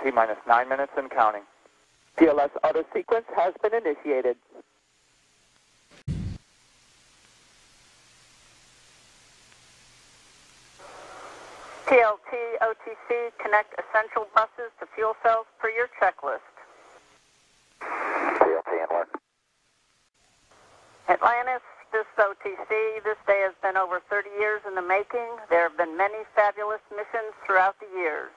T-minus 9 minutes and counting. TLS auto sequence has been initiated. TLT, OTC, connect essential buses to fuel cells per your checklist. TLT and work. Atlantis, this OTC, this day has been over 30 years in the making. There have been many fabulous missions throughout the years.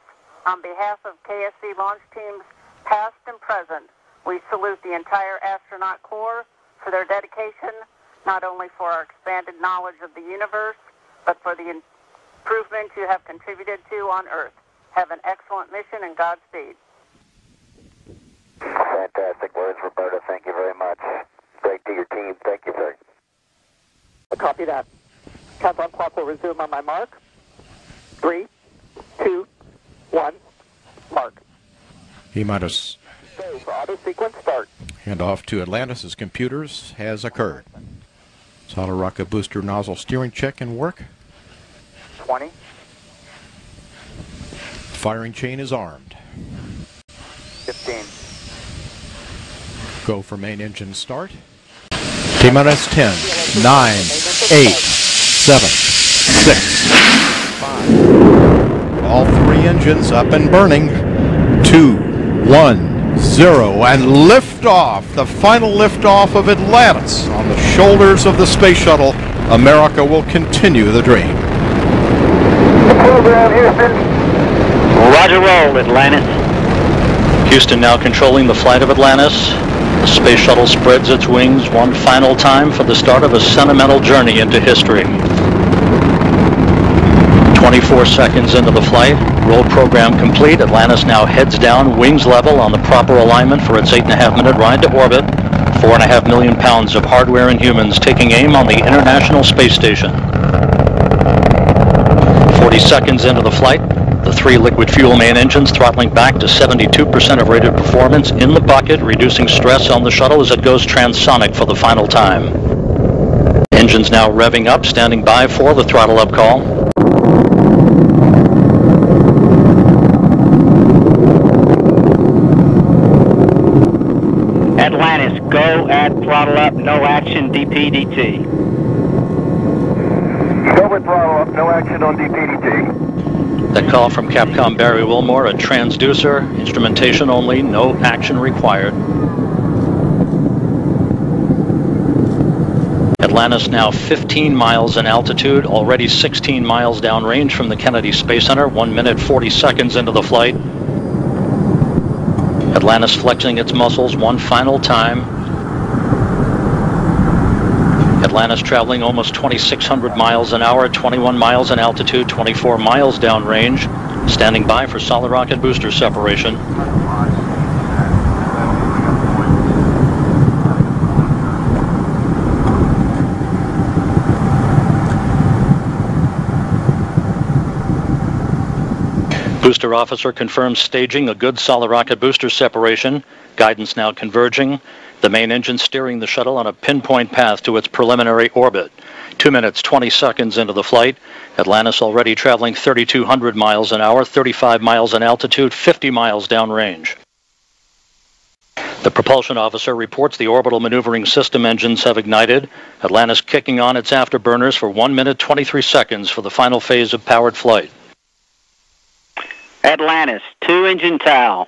On behalf of KSC launch teams past and present, we salute the entire astronaut corps for their dedication, not only for our expanded knowledge of the universe, but for the improvement you have contributed to on Earth. Have an excellent mission and Godspeed. Fantastic words, Roberta. Thank you very much. Great to your team. Thank you, sir. Copy that. Countdown clock will resume on my mark. 3, 2, 1, mark. T-minus. Go for auto sequence start. Handoff to Atlantis' computers has occurred. Solid rocket booster nozzle steering check and work. 20. Firing chain is armed. 15. Go for main engine start. T-minus 10, 9, 8, 7, 6, 5. All three engines up and burning. 2, 1, 0, and liftoff. The final liftoff of Atlantis on the shoulders of the space shuttle. America will continue the dream. Program, Houston. Roger roll, Atlantis. Houston now controlling the flight of Atlantis. The space shuttle spreads its wings one final time for the start of a sentimental journey into history. 24 seconds into the flight, roll program complete. Atlantis now heads down, wings level on the proper alignment for its 8.5-minute ride to orbit. 4.5 million pounds of hardware and humans taking aim on the International Space Station. 40 seconds into the flight, the three liquid fuel main engines throttling back to 72% of rated performance in the bucket, reducing stress on the shuttle as it goes transonic for the final time. Engines now revving up, standing by for the throttle up call. Atlantis, go at throttle up, no action, DPDT. Go with throttle up, no action on DPDT. That call from Capcom Barry Wilmore, a transducer, instrumentation only, no action required. Atlantis now 15 miles in altitude, already 16 miles downrange from the Kennedy Space Center, 1 minute 40 seconds into the flight. Atlantis flexing its muscles one final time. Atlantis traveling almost 2,600 miles an hour, 21 miles in altitude, 24 miles downrange, standing by for solid rocket booster separation. Booster officer confirms staging a good solid rocket booster separation. Guidance now converging. The main engine steering the shuttle on a pinpoint path to its preliminary orbit. 2 minutes, 20 seconds into the flight. Atlantis already traveling 3,200 miles an hour, 35 miles in altitude, 50 miles downrange. The propulsion officer reports the orbital maneuvering system engines have ignited. Atlantis kicking on its afterburners for 1 minute, 23 seconds for the final phase of powered flight. Atlantis, 2 engine towel.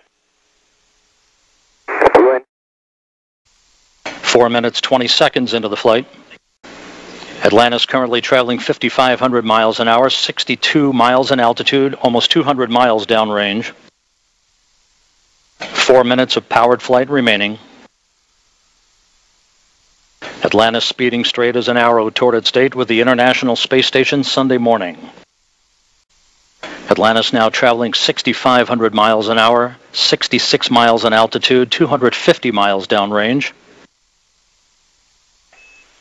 4 minutes, 20 seconds into the flight. Atlantis currently traveling 5,500 miles an hour, 62 miles in altitude, almost 200 miles downrange. 4 minutes of powered flight remaining. Atlantis speeding straight as an arrow toward its date with the International Space Station Sunday morning. Atlantis now traveling 6,500 miles an hour, 66 miles in altitude, 250 miles downrange.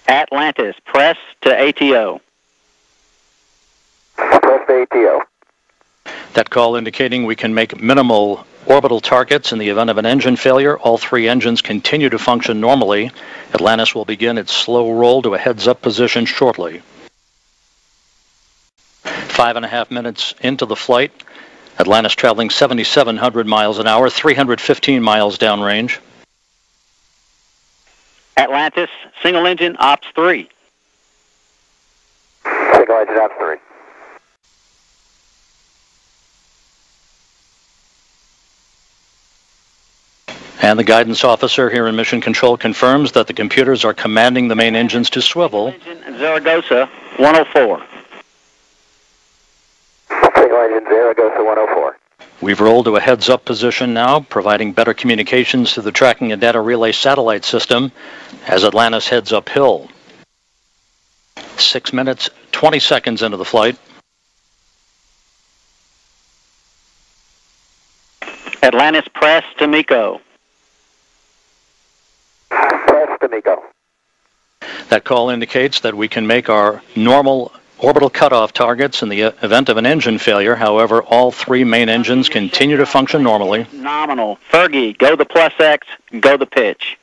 Atlantis, press to ATO. Press to ATO. That call indicating we can make minimal orbital targets in the event of an engine failure. All three engines continue to function normally. Atlantis will begin its slow roll to a heads-up position shortly. 5.5 minutes into the flight, Atlantis traveling 7,700 miles an hour, 315 miles downrange. Atlantis, single engine, ops 3. Single engine, ops 3. And the guidance officer here in Mission Control confirms that the computers are commanding the main engines to swivel. Zaragoza, 104. Single engine, Zaragoza, 104. We've rolled to a heads-up position now, providing better communications to the tracking and data relay satellite system as Atlantis heads uphill. 6 minutes, 20 seconds into the flight. Atlantis, press to MECO. Press to MECO. That call indicates that we can make our normal orbital cutoff targets in the event of an engine failure. However, all 3 main engines continue to function normally. Nominal. Fergie, go the plus X, go the pitch.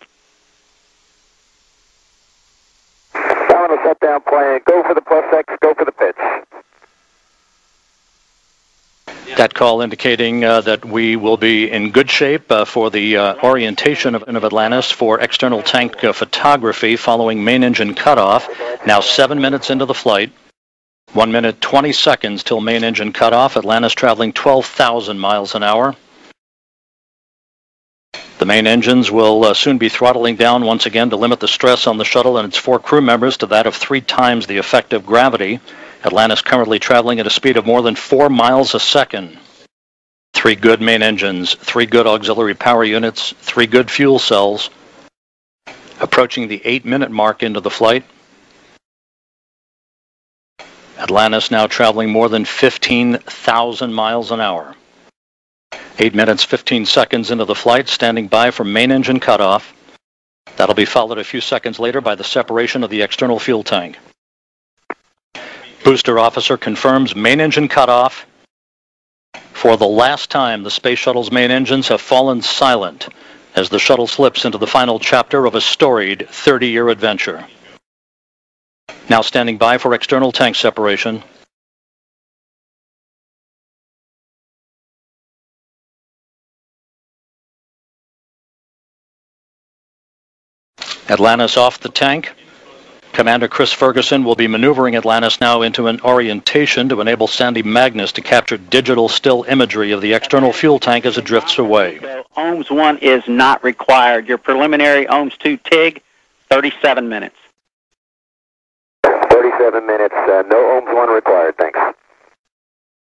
Nominal shutdown plan, go for the plus X, go for the pitch. That call indicating that we will be in good shape for the orientation of Atlantis for external tank photography following main engine cutoff. Now 7 minutes into the flight. 1 minute, 20 seconds till main engine cutoff. Atlantis traveling 12,000 miles an hour. The main engines will soon be throttling down once again to limit the stress on the shuttle and its 4 crew members to that of 3 times the effective gravity. Atlantis currently traveling at a speed of more than 4 miles a second. 3 good main engines, 3 good auxiliary power units, 3 good fuel cells. Approaching the 8-minute mark into the flight. Atlantis now traveling more than 15,000 miles an hour. 8 minutes, 15 seconds into the flight, standing by for main engine cutoff. That'll be followed a few seconds later by the separation of the external fuel tank. Booster officer confirms main engine cutoff. For the last time, the space shuttle's main engines have fallen silent as the shuttle slips into the final chapter of a storied 30-year adventure. Now standing by for external tank separation. Atlantis off the tank. Commander Chris Ferguson will be maneuvering Atlantis now into an orientation to enable Sandy Magnus to capture digital still imagery of the external fuel tank as it drifts away. OMS 1 is not required. Your preliminary OMS 2 TIG, 37 minutes. 37 minutes, no OMS 1 required, thanks.